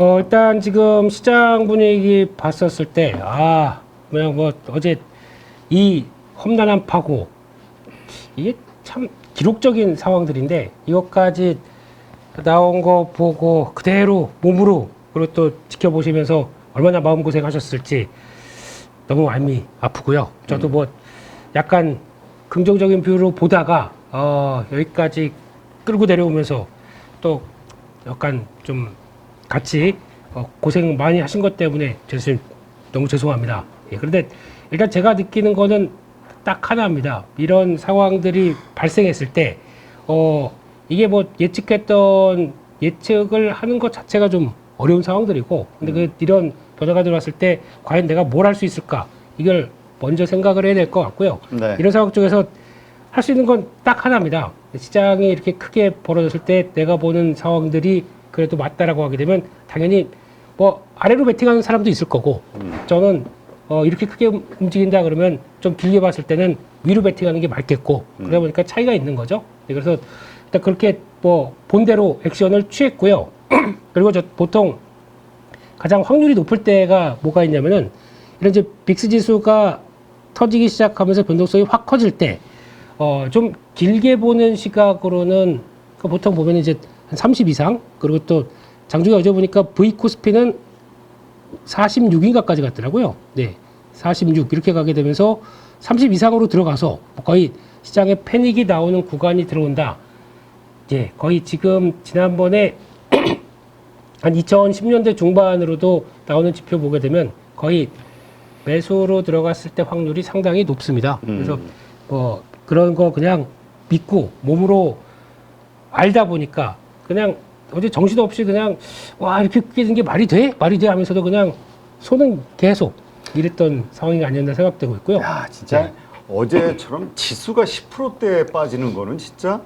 일단 지금 시장 분위기 봤었을 때, 그냥 뭐 어제 이 험난한 파고, 이게 참 기록적인 상황들인데, 이것까지 나온 거 보고 그대로 몸으로, 그리고 또 지켜보시면서 얼마나 마음고생 하셨을지 너무 마음이 아프고요. 저도 뭐 약간 긍정적인 뷰로 보다가, 여기까지 끌고 내려오면서 또 약간 좀 같이 고생 많이 하신 것 때문에 너무 죄송합니다. 예, 그런데 일단 제가 느끼는 거는 딱 하나입니다. 이런 상황들이 발생했을 때, 이게 뭐 예측을 하는 것 자체가 좀 어려운 상황들이고, 근데 이런 변화가 들어왔을 때 과연 내가 뭘 할 수 있을까? 이걸 먼저 생각을 해야 될 것 같고요. 네. 이런 상황 쪽에서 할 수 있는 건 딱 하나입니다. 시장이 이렇게 크게 벌어졌을 때 내가 보는 상황들이 그래도 맞다라고 하게 되면 당연히 뭐 아래로 베팅하는 사람도 있을 거고, 저는 이렇게 크게 움직인다 그러면 좀 길게 봤을 때는 위로 베팅하는 게 맞겠고, 그러다 보니까 차이가 있는 거죠. 그래서 일단 그렇게 뭐 본대로 액션을 취했고요. 그리고 저 보통 가장 확률이 높을 때가 뭐가 있냐면은 이런 이제 빅스 지수가 터지기 시작하면서 변동성이 확 커질 때, 좀 길게 보는 시각으로는 보통 보면 이제 한 30 이상, 그리고 또 장중에 어제 보니까 V 코스피는 46인가까지 갔더라고요. 네, 46 이렇게 가게 되면서 30 이상으로 들어가서 거의 시장에 패닉이 나오는 구간이 들어온다. 예, 거의 지금 지난번에 한 2010년대 중반으로도 나오는 지표 보게 되면 거의 매수로 들어갔을 때 확률이 상당히 높습니다. 그래서 뭐 그런 거 그냥 믿고 몸으로 알다 보니까 그냥 어제 정신없이 그냥 와 이렇게 크게 된 게 말이 돼? 말이 돼? 하면서도 그냥 손은 계속 이랬던 상황이 아니었나 생각되고 있고요. 야, 진짜 네. 어제처럼 지수가 10%대 빠지는 거는 진짜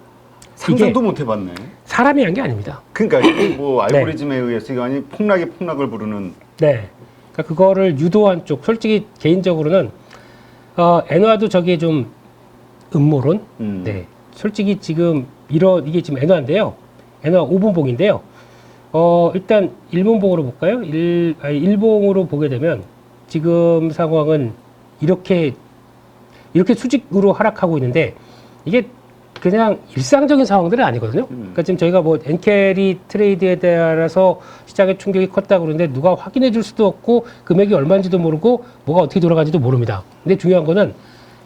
상상도 못 해봤네. 사람이 한 게 아닙니다. 그러니까 이게 뭐 알고리즘에 의해서 이거 아니 폭락을 부르는. 네. 그러니까 그거를 유도한 쪽, 솔직히 개인적으로는 엔화도 저게 좀 음모론. 네. 솔직히 지금 이게 지금 엔화인데요. 엔화 5분봉인데요. 일단 일본봉으로 볼까요? 일봉으로 보게 되면 지금 상황은 이렇게 수직으로 하락하고 있는데 이게 그냥 일상적인 상황들은 아니거든요. 그러니까 지금 저희가 뭐 엔캐리 트레이드에 따라서 시장의 충격이 컸다 그러는데 누가 확인해 줄 수도 없고 금액이 얼마인지도 모르고 뭐가 어떻게 돌아가는지도 모릅니다. 근데 중요한 거는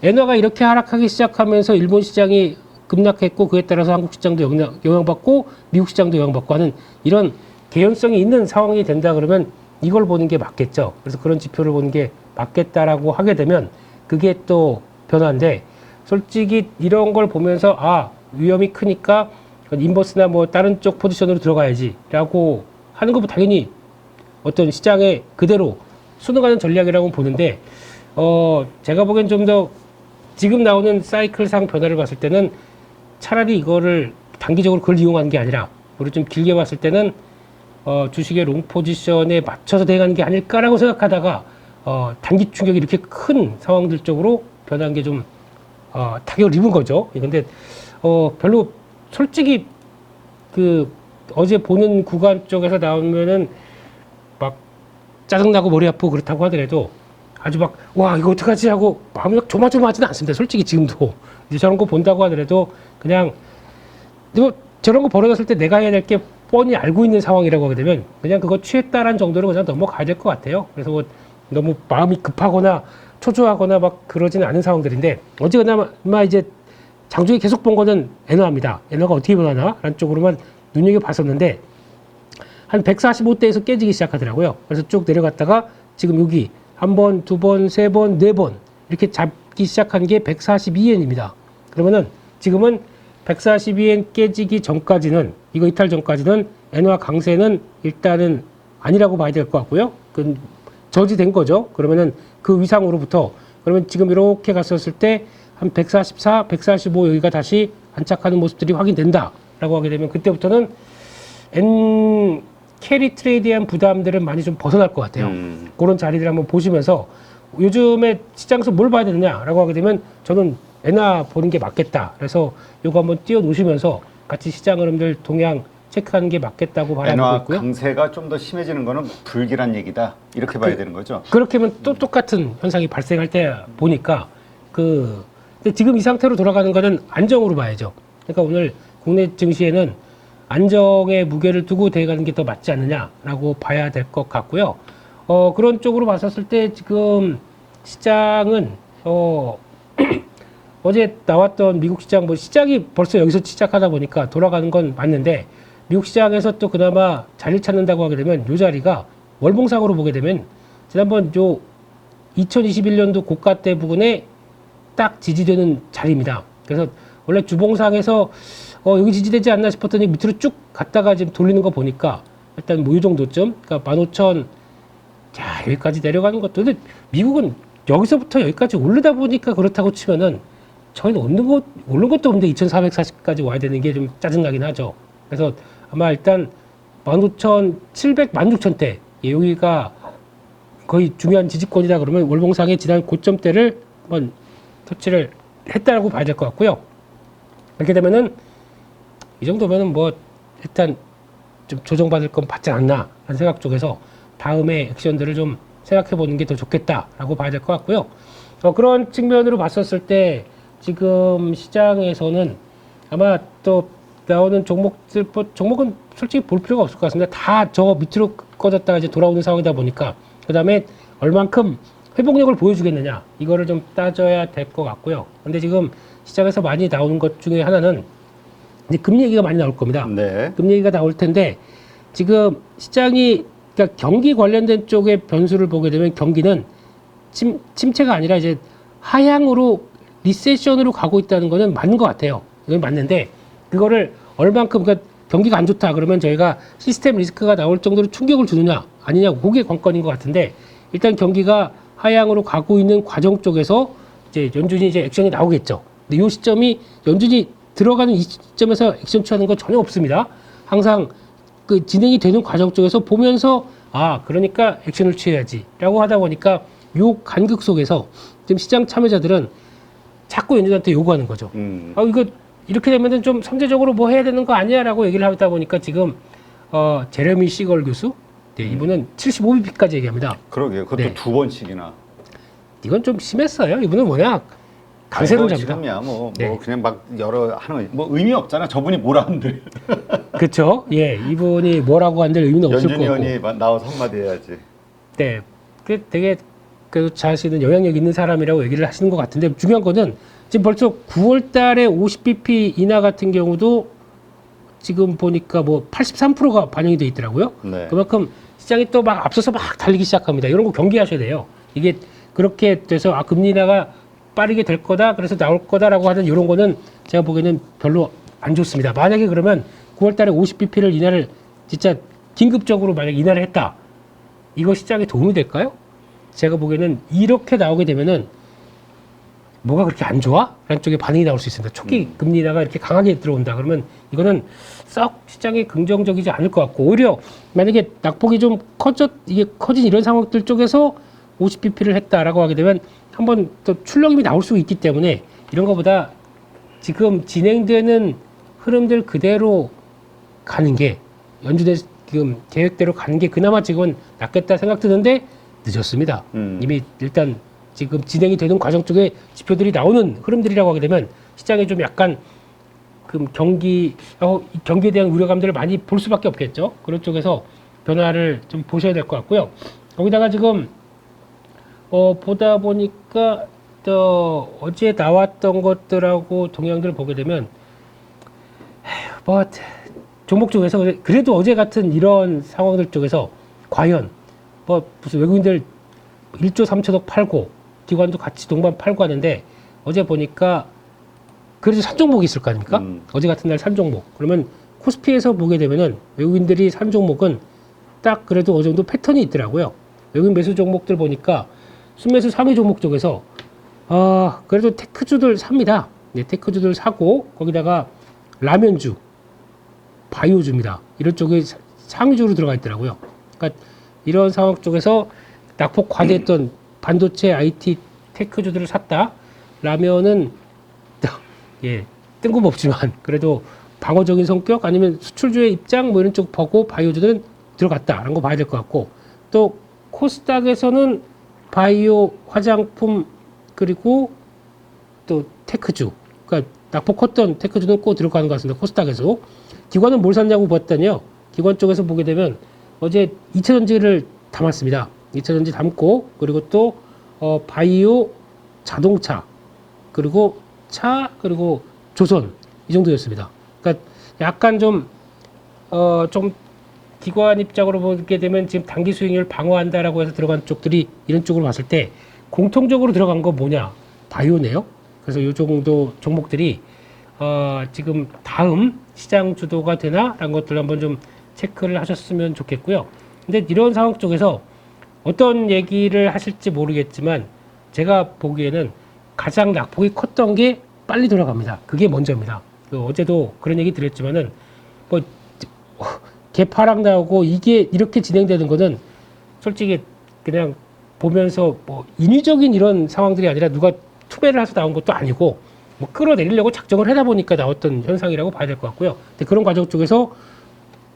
엔화가 이렇게 하락하기 시작하면서 일본 시장이 급락했고 그에 따라서 한국 시장도 영향받고 미국 시장도 영향받고 하는 이런 개연성이 있는 상황이 된다 그러면 이걸 보는 게 맞겠죠. 그래서 그런 지표를 보는 게 맞겠다라고 하게 되면 그게 또 변화인데 솔직히 이런 걸 보면서 위험이 크니까 인버스나 뭐 다른 쪽 포지션으로 들어가야지라고 하는 것도 당연히 어떤 시장에 그대로 순응하는 전략이라고 보는데 제가 보기엔 좀 더 지금 나오는 사이클상 변화를 봤을 때는 차라리 이거를 단기적으로 그걸 이용하는 게 아니라 우리 좀 길게 봤을 때는 주식의 롱 포지션에 맞춰서 대응하는 게 아닐까라고 생각하다가 단기 충격이 이렇게 큰 상황들 쪽으로 변한 게 좀 타격을 입은 거죠. 근데 별로 솔직히 그 어제 보는 구간 쪽에서 나오면은 막 짜증나고 머리 아프고 그렇다고 하더라도 아주 막 와 이거 어떡하지 하고 마음이 막 조마조마하지는 않습니다. 솔직히 지금도 이제 저런 거 본다고 하더라도 그냥 뭐 저런 거 벌어졌을 때 내가 해야 될 게 뻔히 알고 있는 상황이라고 하게 되면 그냥 그거 취했다라는 정도로 그냥 넘어가야 될 것 같아요. 그래서 뭐 너무 마음이 급하거나 초조하거나 막 그러지는 않은 상황들인데 어제그나마 이제 장중에 계속 본 거는 엔화입니다. 엔화가 어떻게 변하나라는 쪽으로만 눈여겨봤었는데 한 145대에서 깨지기 시작하더라고요. 그래서 쭉 내려갔다가 지금 여기 한 번, 두 번, 세 번, 네 번 이렇게 잡기 시작한 게 142엔입니다. 그러면은 지금은 142엔 깨지기 전까지는 이거 이탈 전까지는 엔화 강세는 일단은 아니라고 봐야 될 것 같고요. 그 저지된 거죠. 그러면은 그 위상으로부터 그러면 지금 이렇게 갔었을 때 한 144, 145 여기가 다시 안착하는 모습들이 확인된다라고 하게 되면 그때부터는 캐리 트레이드에 대한 부담들은 많이 좀 벗어날 것 같아요. 그런 자리들 한번 보시면서 요즘에 시장에서 뭘 봐야 되느냐라고 하게 되면 저는 엔화 보는 게 맞겠다. 그래서 요거 한번 띄워 놓으시면서 같이 시장 흐름들 동향 체크하는 게 맞겠다고 바라보고 엔화 있고요. 강세가 좀 더 심해지는 거는 불길한 얘기다. 이렇게 봐야 되는 거죠. 그렇게 하면 또 똑같은 현상이 발생할 때 보니까 근데 지금 이 상태로 돌아가는 거는 안정으로 봐야죠. 그러니까 오늘 국내 증시에는 안정의 무게를 두고 대가는 게 더 맞지 않느냐라고 봐야 될 것 같고요. 그런 쪽으로 봤었을 때 지금 시장은 어제 나왔던 미국 시장 시장이 벌써 여기서 시작하다 보니까 돌아가는 건 맞는데 미국 시장에서 또 그나마 자리를 찾는다고 하게 되면 이 자리가 월봉상으로 보게 되면 지난번 2021년도 고가 때 부근에 딱 지지되는 자리입니다. 그래서 원래 주봉상에서 여기 지지되지 않나 싶었더니 밑으로 쭉 갔다가 지금 돌리는 거 보니까 일단 이 정도쯤, 그러니까 15,000, 자, 여기까지 내려가는 것도. 근데 미국은 여기서부터 여기까지 오르다 보니까 그렇다고 치면은 저희는 오른 것도 없는데 2,440까지 와야 되는 게 좀 짜증나긴 하죠. 그래서 아마 일단 15,700, 16,000대, 여기가 거의 중요한 지지권이다 그러면 월봉상의 지난 고점대를 한번 터치를 했다라고 봐야 될 것 같고요. 이렇게 되면은 이 정도면은 일단 좀 조정받을 건 받지 않나 하는 생각 쪽에서 다음에 액션들을 좀 생각해 보는 게 더 좋겠다라고 봐야 될 것 같고요. 그런 측면으로 봤었을 때 지금 시장에서는 아마 또 나오는 종목은 솔직히 볼 필요가 없을 것 같습니다. 다 저 밑으로 꺼졌다가 이제 돌아오는 상황이다 보니까 그 다음에 얼만큼 회복력을 보여주겠느냐 이거를 좀 따져야 될 것 같고요. 근데 지금 시장에서 많이 나오는 것 중에 하나는 이제 금리 얘기가 많이 나올 겁니다. 네. 금리 얘기가 나올 텐데 지금 시장이 그러니까 경기 관련된 쪽의 변수를 보게 되면 경기는 침체가 아니라 이제 하향으로 리세션으로 가고 있다는 거는 맞는 것 같아요. 이건 맞는데 그거를 얼만큼 그러니까 경기가 안 좋다 그러면 저희가 시스템 리스크가 나올 정도로 충격을 주느냐 아니냐 그게 관건인 것 같은데 일단 경기가 하향으로 가고 있는 과정 쪽에서 이제 연준이 이제 액션이 나오겠죠. 근데 이 시점이 연준이 들어가는 이 시점에서 액션 취하는 건 전혀 없습니다. 항상 그 진행이 되는 과정 쪽에서 보면서 그러니까 액션을 취해야지라고 하다 보니까 요 간극 속에서 지금 시장 참여자들은 자꾸 연준한테 요구하는 거죠. 이거 이렇게 되면은 좀 선제적으로 뭐 해야 되는 거 아니야라고 얘기를 하다 보니까 지금 제레미 시걸 교수, 네, 이분은 75bp까지 얘기합니다. 그러게요. 그것도 네. 두 번씩이나. 이건 좀 심했어요. 이분은 뭐냐 강세를 잡니다. 지금이야 네. 그냥 막 하는 의미 없잖아. 저분이 뭐라 한들. 그렇죠. 예, 이분이 뭐라고 한들 의미는 없을 거고. 연준이 의원이 나와서 한마디 해야지. 네, 그 되게 그 자신은 영향력 있는 사람이라고 얘기를 하시는 것 같은데 중요한 거는 지금 벌써 9월달에 50bp 인하 같은 경우도 지금 보니까 83%가 반영이 돼 있더라고요. 네. 그만큼 시장이 또 막 앞서서 막 달리기 시작합니다. 이런 거 경계하셔야 돼요. 이게 그렇게 돼서 금리 인하가 빠르게 될 거다, 그래서 나올 거다라고 하는 이런 거는 제가 보기에는 별로 안 좋습니다. 만약에 그러면 9월달에 50bp를 인하를 진짜 긴급적으로 만약 인하를 했다, 이거 시장에 도움이 될까요? 제가 보기에는 이렇게 나오게 되면은 뭐가 그렇게 안 좋아? 라는 쪽에 반응이 나올 수 있습니다. 초기 금리 인하가 이렇게 강하게 들어온다 그러면 이거는 썩 시장에 긍정적이지 않을 것 같고 오히려 만약에 낙폭이 좀 커진 이런 상황들 쪽에서 50bp를 했다라고 하게 되면 한번 또 출렁임이 나올 수 있기 때문에 이런 것보다 지금 진행되는 흐름들 그대로 가는 게 연준의 지금 계획대로 가는 게 그나마 지금은 낫겠다 생각 드는데 늦었습니다. 이미 일단 지금 진행이 되는 과정 쪽에 지표들이 나오는 흐름들이라고 하게 되면 시장에 좀 약간 그 경기에 대한 우려감들을 많이 볼 수밖에 없겠죠. 그런 쪽에서 변화를 좀 보셔야 될 것 같고요. 거기다가 지금 보다 보니까 또 어제 나왔던 것들하고 동향들을 보게 되면 종목 쪽에서 그래도 어제 같은 이런 상황들 쪽에서 과연 무슨 외국인들 1조 3천억 팔고 기관도 같이 동반 팔고 하는데 어제 보니까 그래도 산 종목이 있을 거 아닙니까? 어제 같은 날 산 종목. 그러면 코스피에서 보게 되면은 외국인들이 산 종목은 딱 그래도 어느 정도 패턴이 있더라고요. 외국인 매수 종목들 보니까 순매수 3위 종목 쪽에서 그래도 테크주들 삽니다. 네, 테크주들 사고 거기다가 라면주, 바이오주입니다. 이런 쪽에 상위주로 들어가 있더라고요. 그러니까 이런 상황 쪽에서 낙폭 과대했던 반도체, IT, 테크주들을 샀다. 라면은 뜬금없지만 그래도 방어적인 성격 아니면 수출주의 입장 뭐 이런 쪽 보고 바이오주들은 들어갔다라는 거 봐야 될 것 같고 또 코스닥에서는 바이오 화장품 그리고 또 테크주 그러니까 낙폭 컸던 테크주는 꼭 들어가는 것 같습니다. 코스닥에서 기관은 뭘 샀냐고 봤더니요. 기관 쪽에서 보게 되면 어제 이차전지를 담았습니다. 이차전지 담고 그리고 또 바이오 자동차 그리고 차 그리고 조선 이 정도였습니다. 그러니까 약간 좀 기관 입장으로 보게 되면 지금 단기 수익률 방어한다라고 해서 들어간 쪽들이 이런 쪽으로 봤을 때 공통적으로 들어간 거 뭐냐? 바이오네요. 그래서 이 정도 종목들이 지금 다음 시장 주도가 되나라는 것들 한번 좀 체크를 하셨으면 좋겠고요. 근데 이런 상황 쪽에서 어떤 얘기를 하실지 모르겠지만 제가 보기에는 가장 낙폭이 컸던 게 빨리 돌아갑니다. 그게 먼저입니다. 어제도 그런 얘기 드렸지만은 뭐 개파락 나오고 이게 이렇게 진행되는 거는 솔직히 그냥 보면서 뭐 인위적인 이런 상황들이 아니라 누가 투매를 해서 나온 것도 아니고 뭐 끌어내리려고 작정을 하다 보니까 나왔던 현상이라고 봐야 될 것 같고요. 근데 그런 과정 쪽에서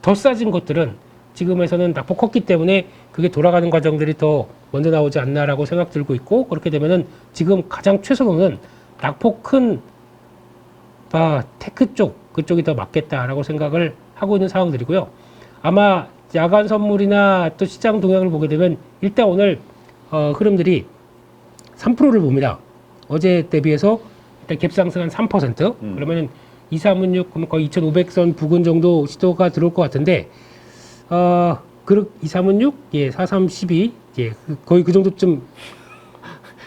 더 싸진 것들은 지금에서는 낙폭 컸기 때문에 그게 돌아가는 과정들이 더 먼저 나오지 않나라고 생각 들고 있고 그렇게 되면은 지금 가장 최선호는 낙폭 큰 테크 쪽 그쪽이 더 맞겠다라고 생각을 하고 있는 상황들이고요. 아마 야간 선물이나 또 시장 동향을 보게 되면 일단 오늘 흐름들이 3%를 봅니다. 어제 대비해서 일단 갭 상승 한 3%. 그러면은 2316 그러면 거의 2,500선 부근 정도 시도가 들어올 것 같은데 2316 예, 4312 예, 거의 그 정도쯤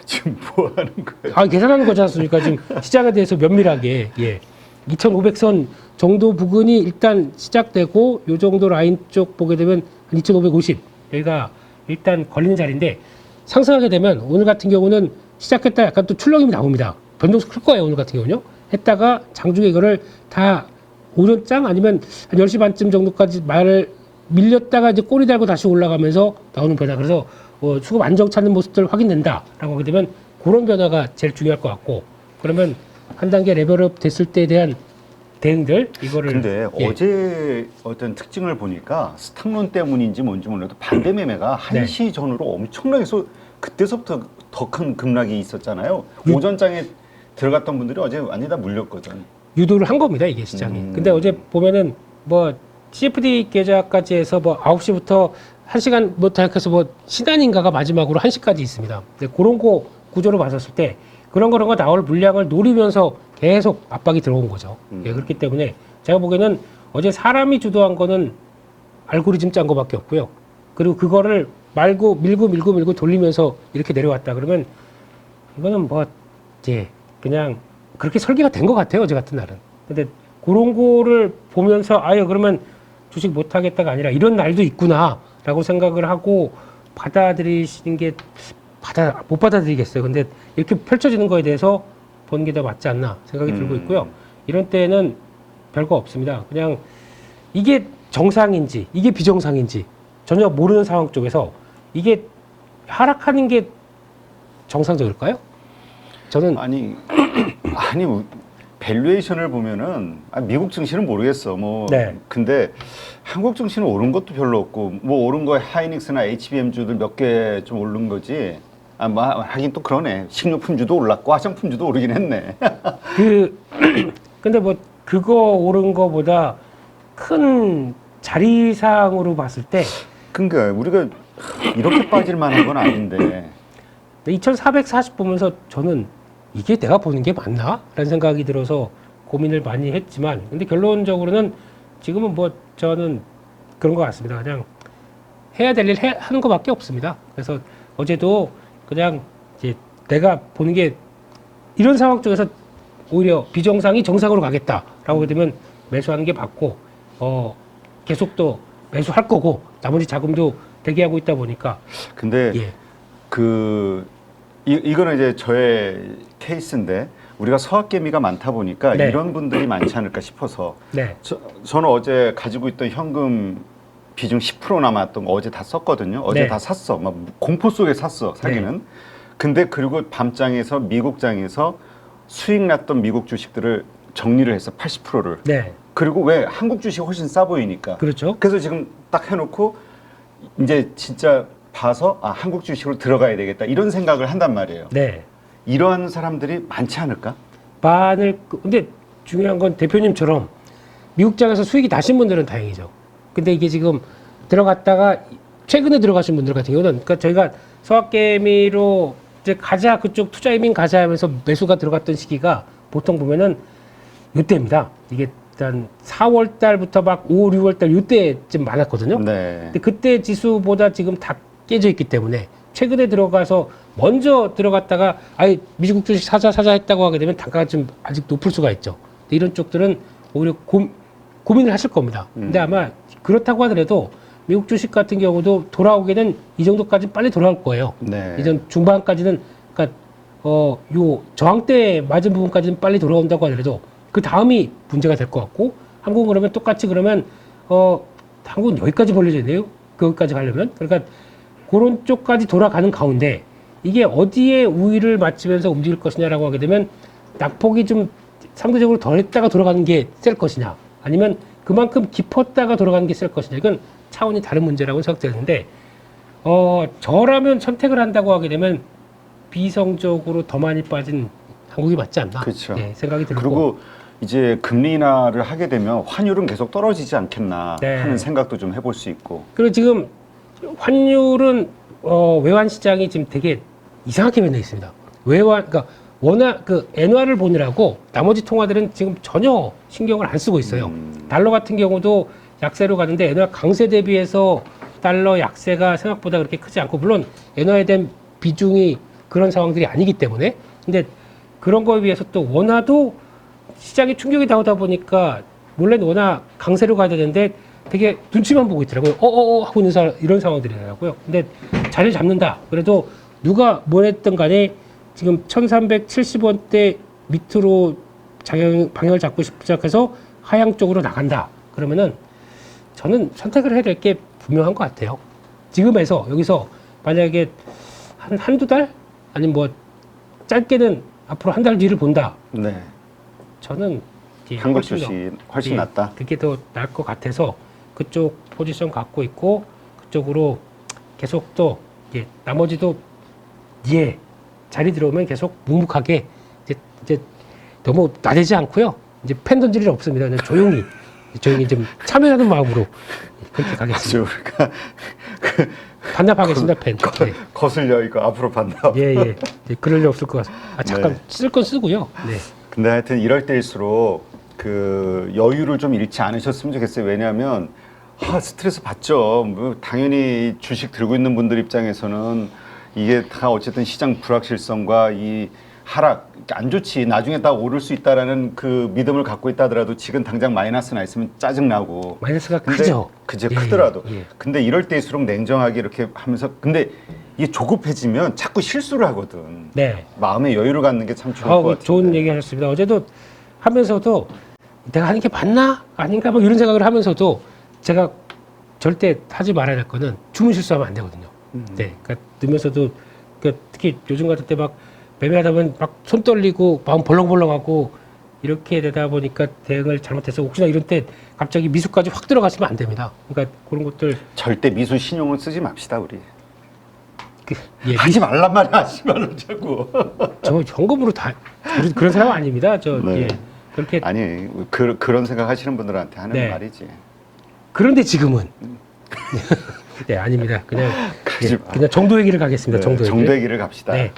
지금 뭐 하는 거예요? 계산하는 거지 않습니까? 지금 시장에 대해서 면밀하게 예. 2,500선 정도 부근이 일단 시작되고 요 정도 라인 쪽 보게 되면 한 2,550 여기가 일단 걸리는 자리인데 상승하게 되면 오늘 같은 경우는 시작했다 약간 또 출렁임이 나옵니다. 변동수 클 거예요. 오늘 같은 경우는요. 했다가 장중에 이거를 다 오전장 아니면 한 10시 반쯤 정도까지 말을 밀렸다가 이제 꼬리 달고 다시 올라가면서 나오는 변화. 그래서 수급 안정 찾는 모습들 확인된다라고 하게 되면 그런 변화가 제일 중요할 것 같고 그러면 한 단계 레벨업 됐을 때에 대한 대응들 이거를 근데 예. 어제 어떤 특징을 보니까 스탁론 때문인지 뭔지 몰라도 반대 매매가 1시 전후로 엄청나게 그때서부터 더 큰 급락이 있었잖아요. 오전장에 들어갔던 분들이 어제 완전히 다 물렸거든. 유도를 한 겁니다 이게 시장이. 근데 어제 보면은 뭐 CFD 계좌까지 해서 뭐 9시부터 1시간 뭐 다약해서 뭐 시간인가가 마지막으로 1시까지 있습니다. 근데 그런 거 구조로 봤었을 때 그런 거 나올 물량을 노리면서 계속 압박이 들어온 거죠. 예, 그렇기 때문에 제가 보기에는 어제 사람이 주도한 거는 알고리즘 짠 거밖에 없고요. 그리고 그거를 밀고 돌리면서 이렇게 내려왔다 그러면 이거는 뭐 이제 그냥 그렇게 설계가 된 것 같아요. 어제 같은 날은. 근데 그런 거를 보면서 그러면 주식 못 하겠다가 아니라 이런 날도 있구나라고 생각을 하고 받아들이시는 게 못 받아들이겠어요. 근데 이렇게 펼쳐지는 거에 대해서 보는 게 더 맞지 않나 생각이 들고 있고요. 이런 때는 별거 없습니다. 그냥 이게 정상인지 이게 비정상인지 전혀 모르는 상황 쪽에서 이게 하락하는 게 정상적일까요? 저는 아니 밸류에이션을 보면은 미국 증시는 모르겠어. 네. 근데 한국 증시는 오른 것도 별로 없고 뭐 오른 거에 하이닉스나 HBM주들 몇 개 좀 오른 거지. 하긴 또 그러네. 식료품주도 올랐고 화장품주도 오르긴 했네. 근데 뭐 그거 오른 거보다 큰 자리상으로 봤을 때 그러니까 우리가 이렇게 빠질 만한 건 아닌데. 2440 보면서 저는 이게 내가 보는 게 맞나? 라는 생각이 들어서 고민을 많이 했지만 근데 결론적으로는 지금은 뭐 저는 그런 것 같습니다. 그냥 해야 될 일 하는 것밖에 없습니다. 그래서 어제도 그냥 이제 내가 보는 게 이런 상황 쪽에서 오히려 비정상이 정상으로 가겠다라고 하게 되면 매수하는 게 맞고 계속 또 매수할 거고 나머지 자금도 대기하고 있다 보니까 근데 예. 이거는 이제 저의 케이스인데 우리가 서학개미가 많다 보니까 네. 이런 분들이 많지 않을까 싶어서 네. 저는 어제 가지고 있던 현금 비중 10% 남았던 거 어제 다 썼거든요. 어제 네. 다 샀어. 막 공포 속에 샀어. 사기는. 네. 근데 그리고 밤장에서 미국장에서 수익 났던 미국 주식들을 정리를 해서 80%를. 네. 그리고 왜 한국 주식이 훨씬 싸 보이니까. 그렇죠. 그래서 지금 딱 해놓고 이제 진짜 봐서 아 한국 주식으로 들어가야 되겠다 이런 생각을 한단 말이에요. 네. 이러한 사람들이 많지 않을까? 근데 중요한 건 대표님처럼 미국장에서 수익이 나신 분들은 다행이죠. 근데 이게 지금 들어갔다가 최근에 들어가신 분들 같은 경우는 그러니까 저희가 서학개미로 이제 가자 그쪽 투자 이민 가자 하면서 매수가 들어갔던 시기가 보통 보면은 이때입니다. 이게 일단 4월 달부터 막 5, 6월 달 이때쯤 많았거든요. 네. 근데 그때 지수보다 지금 다 깨져 있기 때문에 최근에 들어가서 먼저 들어갔다가 아예 미국 주식 사자 했다고 하게 되면 단가가 좀 아직 높을 수가 있죠. 근데 이런 쪽들은 오히려 고민을 하실 겁니다. 근데 아마 그렇다고 하더라도 미국 주식 같은 경우도 돌아오게는 이 정도까지 빨리 돌아올 거예요. 네. 이전 중반까지는 그러니까 요 저항대 맞은 부분까지는 빨리 돌아온다고 하더라도 그 다음이 문제가 될 것 같고 한국은 그러면 똑같이 그러면 한국은 여기까지 벌려져야 돼요. 거기까지 가려면 그러니까 그런 쪽까지 돌아가는 가운데 이게 어디에 우위를 맞추면서 움직일 것이냐라고 하게 되면 낙폭이 좀 상대적으로 덜했다가 돌아가는 게 셀 것이냐 아니면 그만큼 깊었다가 돌아가는 게 셀 것이냐 이건 차원이 다른 문제라고 생각되는데 저라면 선택을 한다고 하게 되면 비성적으로 더 많이 빠진 한국이 맞지 않나 그렇죠. 네, 생각이 들고 그리고 이제 금리 인하를 하게 되면 환율은 계속 떨어지지 않겠나 네. 하는 생각도 좀 해볼 수 있고. 그리고 지금 환율은 외환 시장이 지금 되게 이상하게 변해 있습니다. 그러니까 워낙 그 엔화를 보느라고 나머지 통화들은 지금 전혀 신경을 안 쓰고 있어요. 달러 같은 경우도 약세로 가는데 엔화 강세 대비해서 달러 약세가 생각보다 그렇게 크지 않고 물론 엔화에 대한 비중이 그런 상황들이 아니기 때문에 근데 그런 거에 비해서 또 원화도 시장에 충격이 나오다 보니까 원래는 원화 강세로 가야 되는데 되게 눈치만 보고 있더라고요. 하고 있는 이런 상황들이더라고요. 근데 자리를 잡는다. 그래도 누가 뭘 했든 간에 지금 1370원대 밑으로 방향을 잡고 시작해서 하향 쪽으로 나간다. 그러면은 저는 선택을 해야 될 게 분명한 것 같아요. 지금에서 여기서 만약에 한두 달? 아니면 뭐 짧게는 앞으로 한 달 뒤를 본다. 네. 저는 한국 주식이 훨씬 낫다. 그게 더 나을 것 같아서 그쪽 포지션 갖고 있고 그쪽으로 계속 또 나머지도 자리 들어오면 계속 묵묵하게 이제 너무 나대지 않고요. 이제 펜 던질 일 없습니다. 그냥 조용히 좀 참여하는 마음으로 그렇게 가겠습니다. 아주 우리가 반납하겠습니다. 펜. 네. 거슬려 이거 앞으로 반납. 예. 그럴 일 없을 것 같습니다. 잠깐 네. 쓸 건 쓰고요. 네. 근데 하여튼 이럴 때일수록 그 여유를 좀 잃지 않으셨으면 좋겠어요. 왜냐하면 스트레스 받죠. 뭐 당연히 주식 들고 있는 분들 입장에서는 이게 다 어쨌든 시장 불확실성과 이 하락 안 좋지. 나중에 다 오를 수 있다라는 그 믿음을 갖고 있다 하더라도 지금 당장 마이너스 나 있으면 짜증 나고. 마이너스가 크죠. 그죠. 크더라도. 예. 근데 이럴 때일수록 냉정하게 이렇게 하면서 근데 이게 조급해지면 자꾸 실수를 하거든. 네. 마음의 여유를 갖는 게 참 좋을 것 같아요. 좋은 얘기 하셨습니다. 어제도 하면서도 내가 하는 게 맞나? 아닌가? 뭐 이런 생각을 하면서도 제가 절대 하지 말아야 될 거는 주문 실수하면 안 되거든요. 네. 그러니까 넣으면서도 특히 요즘 같은 때 막 매매하다 보면 막 손 떨리고 마음 벌렁벌렁하고 이렇게 되다 보니까 대응을 잘못해서 혹시나 이런 때 갑자기 미수까지 확 들어가시면 안 됩니다. 그러니까 그런 것들 절대 미수 신용을 쓰지 맙시다 우리. 하지 말란 말이야. 하지 말라고. 저 현금으로 다 그런 사람 아닙니다. 네. 그렇게 아니 그런 생각 하시는 분들한테 하는 네. 말이지. 그런데 지금은 네 아닙니다. 그냥 정도 얘기를 가겠습니다. 네, 정도 정도 얘기를 갑시다. 네.